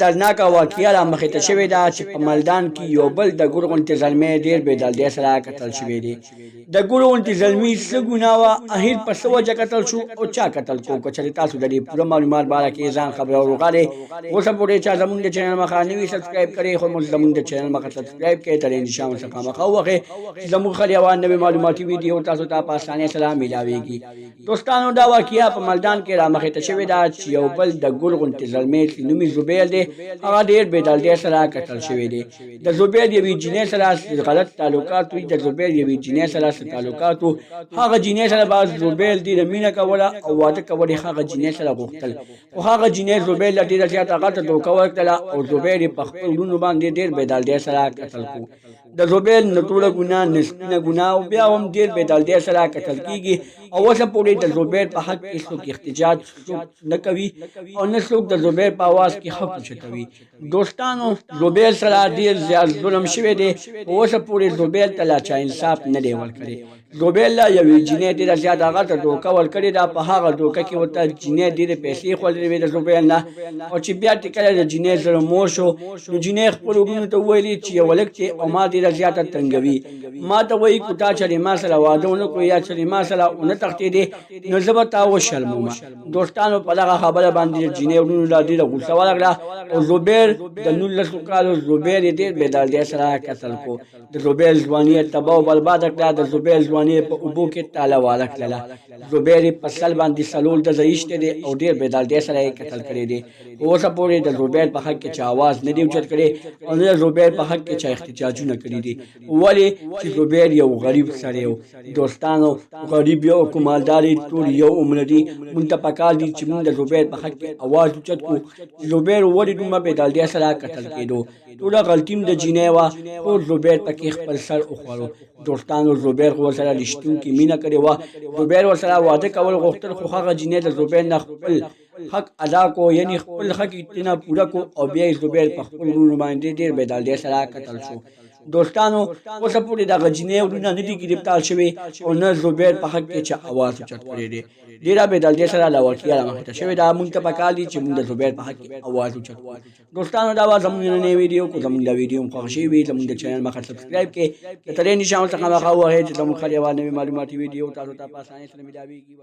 دردناک واقعه را مخې ته شوې ده چې په مردان کې یو بل د ګور غوندې زلمی ډېر بې دلدۍ سره قتل شوی دی. د ګور غوندې زلمي څه ګناه وه، اخر په څه وجه قتل شو او چا قتل کو؟ که چېرې تاسو د دې پوره معلومات باره کې ځان خبرور وغواړئ، اوسه پورې چا زموږ د چینل مخه نه وي سبسکرایب کړی، خو موږ زموږ د چینل مخه سبسکرایب کړئ، تر انشاء الله څخه مخه ووهئ چې زموږ هر یوه نوې معلوماتي ویډیو تاسو ته په اسانۍ سره میلاویږي. دوستانو دا واقعه په مردان کې را مخې ته شوې ده چې یو بل د ګور غوندې زلمی چې نوم یې زبیر دی، هغه ډېر بې دلدۍ سره قتل شوی دی. د زبیر یوې جینئ سره غلط تعلقات وي، د زبیر یوې جینئ سره څه تعلقات وو، هغه جینئ سره به زبیر ډېره مینه کوله او واده کول یې هغه جینئ سره غوښتل، خو هغه جینئ زبیر له ډېره زیاته غټه دوکه ورکړله او زبیر یې په خپل وروڼو باندې ډېر بې دلدۍ سره قتل کړو. د زبیر نه ټوله ګناه نه سپینه ګناه او بیا هم ډېر بې دلدۍ سره قتل کېږي او اوسه پورې د زبیر په حق کې څوک احتجاج نه کوي او نه څوک د زبیر په اواز کې حق اوچتوي. دوستانو زبیر سره ډېر زیات ظلم شوی دی، اوسه پورې زبیر ته لا چا انصاف نه دی ورکړی. زبیر له یوې جینئ ډېره زیاته غټه دوکه ورکړې ده، په هغه دوکه کې ورته جینئ ډېرې پیسې خوړلې وې د زبیر نه، او چې بیا کله د جینئ زړه مور شو نو جینئ خپلو وروڼو ته وویلې چې یو هلک چې او ما ډېره زیاته تنګوي، ما ته وایي که تا چېرې ما سره واده ونه کړو یا چېرې ما سره ونه تښتېدې نو زه به تا وشرمومه. دوستانو په دغه خبره باندې د جینئ وروڼو له ډېره غوسه ورغله او زبیر د 19 کالو زبیر یې ډېر بې دلدۍ سره قتل کړو. د زبیر ځواني یې تباه او برباده کړه، د زبیر ځواني یې په اوبو کې تاله واله کړله. زبیر یې په سل باندې څلور ډزه ایښتی دی او ډېر بې دلدۍ سره یې قتل کړی دی. اوسه پورې د زبیر په حق کې چا اواز نه دی اوچت کړی او نه د زبیر په حق کې چا احتجاجونه کړي دي، ولې چې زبیر یو غریب سړی و. دوستانو غریب یو او مالدار ټول یو عمر دي، موږ ته پکار دي چې موږ د زبیر په حق کې اواز اوچت کړو. زبیر ولې دومره بې دلدۍ سره قتل کېدو؟ ټوله غلطي د جینئ وه، خو زبیر پکې خپل سر وخوړو. دوستانو زبیر خو ورسره رښتونکې مینه کړې وه، زبیر ورسره واده کول غوښتل، خو هغه جینئ د زبیر نه خپل حق ادا کو، یعنی خپل حق یې نه پوره کو او بیا یې زبیر په خپل وروڼو باندې ډېر بې دلدۍ سره قتل شو. دوستانو اوسه پورې دغه جینئ وروڼه نه دي ګرفتار شوي او نه زبیر په حق کې چا اواز اوچت کړی دی. ډېره بې دلدۍ سره دا واقعه رامخې ته شوې ده، موږ ته پکار دي چې موږ د زبیر په حق کې اواز اوچت کړو. دوستانو دا وه زموږ نننۍ ویډیو، که زموږ دا ویډیو هم خوښه شوې وي زموږ د چینل مخه سبسکرایب کړئ، د ترې نشان څخه مخه ووهئ چې زموږ هر یوه نوې معلوماتي ویډیو تاسو ته په اسانۍ سره میلاویږي.